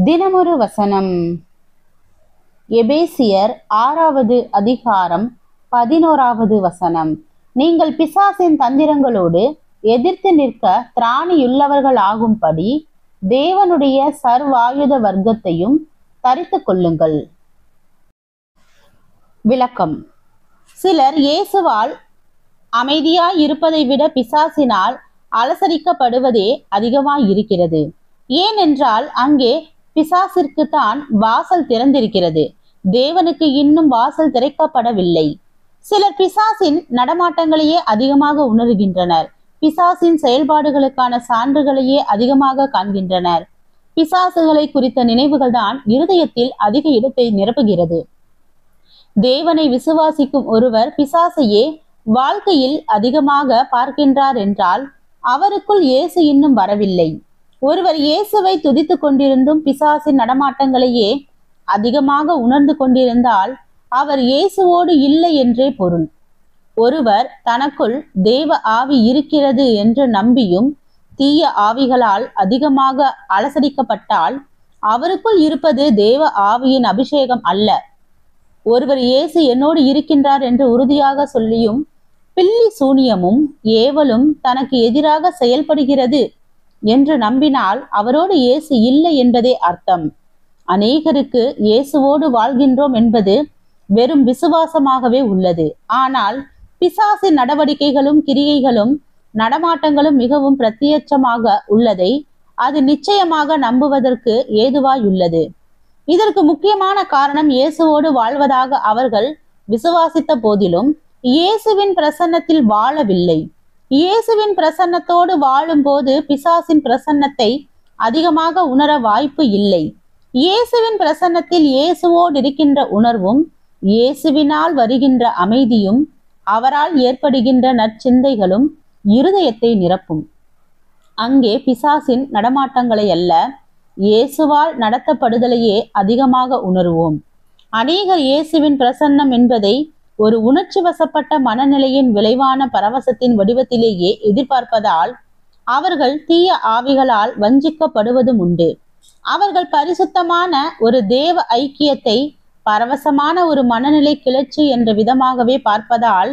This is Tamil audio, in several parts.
தினமொரு வசனம். எபேசியர் 6வது அதிகாரம் 11வது வசனம். நீங்கள் பிசாசின் தந்திரங்களோடு எதிர்த்து நிற்க திராணியுள்ளவர்கள் ஆகும்படி தேவனுடைய சர்வாயுத வர்க்கத்தையும் தரித்து கொள்ளுங்கள். விளக்கம். சிலர் இயேசுவால் அமைதியாய் இருப்பதை விட பிசாசினால் அலசரிக்கப்படுவதே அதிகமாய் இருக்கிறது. ஏனென்றால் அங்கே பிசாசிற்கு தான் வாசல் திறந்திருக்கிறது, தேவனுக்கு இன்னும் வாசல் திறக்கப்படவில்லை. சிலர் பிசாசின் நடமாட்டங்களையே அதிகமாக உணர்கின்றனர், பிசாசின் செயல்பாடுகளுக்கான சான்றுகளையே அதிகமாக காண்கின்றனர். பிசாசுகளை குறித்த நினைவுகள் தான் இருதயத்தில் அதிக இடத்தை நிரப்புகிறது. தேவனை விசுவாசிக்கும் ஒருவர் பிசாசையே வாழ்க்கையில் அதிகமாக பார்க்கின்றார் என்றால் அவருக்குள் இயேசு இன்னும் வரவில்லை. ஒருவர் இயேசுவை துதித்து கொண்டிருந்தும் பிசாசின் நடமாட்டங்களையே அதிகமாக உணர்ந்து கொண்டிருந்தால் அவர் இயேசுவோடு இல்லை என்றே பொருள். ஒருவர் தனக்குள் தேவ ஆவி இருக்கிறது என்று நம்பியும் தீய ஆவிகளால் அதிகமாக அலசடிக்கப்பட்டால் அவருக்குள் இருப்பது தேவ ஆவியின் அபிஷேகம் அல்ல. ஒருவர் இயேசு என்னோடு இருக்கின்றார் என்று உறுதியாக சொல்லியும் பில்லி சூனியமும் ஏவலும் தனக்கு எதிராக செயல்படுகிறது என்று நம்பினால் அவரோடு இயேசு இல்லை என்பதே அர்த்தம். அநேகருக்கு இயேசுவோடு வாழ்கின்றோம் என்பது வெறும் விசுவாசமாகவே உள்ளது. ஆனால் பிசாசின் நடவடிக்கைகளும் கிரியைகளும் நடமாட்டங்களும் மிகவும் பிரத்யட்சமாக உள்ளதை அது நிச்சயமாக நம்புவதற்கு ஏதுவாயுள்ளது. இதற்கு முக்கியமான காரணம் இயேசுவோடு வாழ்வதாக அவர்கள் விசுவாசித்த போதிலும் இயேசுவின் பிரசன்னத்தில் வாழவில்லை. இயேசுவின் பிரசன்னத்தோடு வாழும் போது பிசாசின் பிரசன்னத்தை அதிகமாக உணர வாய்ப்பு இல்லை. இயேசுவின் பிரசன்னத்தில் இயேசுவோடு இருக்கின்ற உணர்வும் இயேசுவினால் வருகின்ற அமைதியும் அவரால் ஏற்படுகின்ற நற்சிந்தைகளும் இருதயத்தை நிரப்பும். அங்கே பிசாசின் நடமாட்டங்களை அல்ல, இயேசுவால் நடத்தப்படுதலையே அதிகமாக உணர்வோம். அநேகர் இயேசுவின் பிரசன்னம் என்பதை ஒரு உணர்ச்சி வசப்பட்ட மனநிலையின் விளைவான பரவசத்தின் வடிவத்திலேயே எதிர்பார்ப்பதால் அவர்கள் தீய ஆவிகளால் வஞ்சிக்கப்படுவதும் உண்டு. அவர்கள் பரிசுத்தமான ஒரு தேவ ஐக்கியத்தை பரவசமான ஒரு மனநிலை கிளர்ச்சி என்ற விதமாகவே பார்ப்பதால்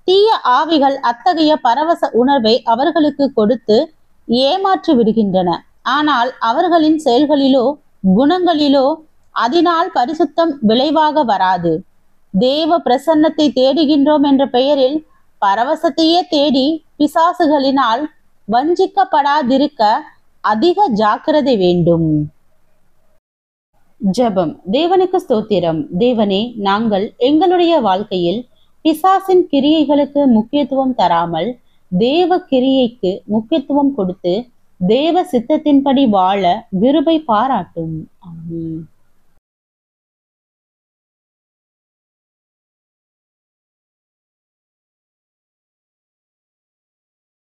தீய ஆவிகள் அத்தகைய பரவச உணர்வை அவர்களுக்கு கொடுத்து ஏமாற்றி விடுகின்றன. ஆனால் அவர்களின் செயல்களிலோ குணங்களிலோ அதனால் பரிசுத்தம் விளைவாக வராது. தேவ பிரசன்னத்தை தேடுகின்றோம் என்ற பெயரில் பரவசத்தையே தேடி பிசாசுகளினால் வஞ்சிக்கப்படாதிருக்க அதிக ஜாக்கிரதை வேண்டும். ஜெபம். தேவனுக்கு ஸ்தோத்திரம். தேவனே, நாங்கள் எங்களுடைய வாழ்க்கையில் பிசாசின் கிரியைகளுக்கு முக்கியத்துவம் தராமல் தேவ கிரியைக்கு முக்கியத்துவம் கொடுத்து தேவ சித்தத்தின்படி வாழ கிருபை பாராட்டும். ஆமென்.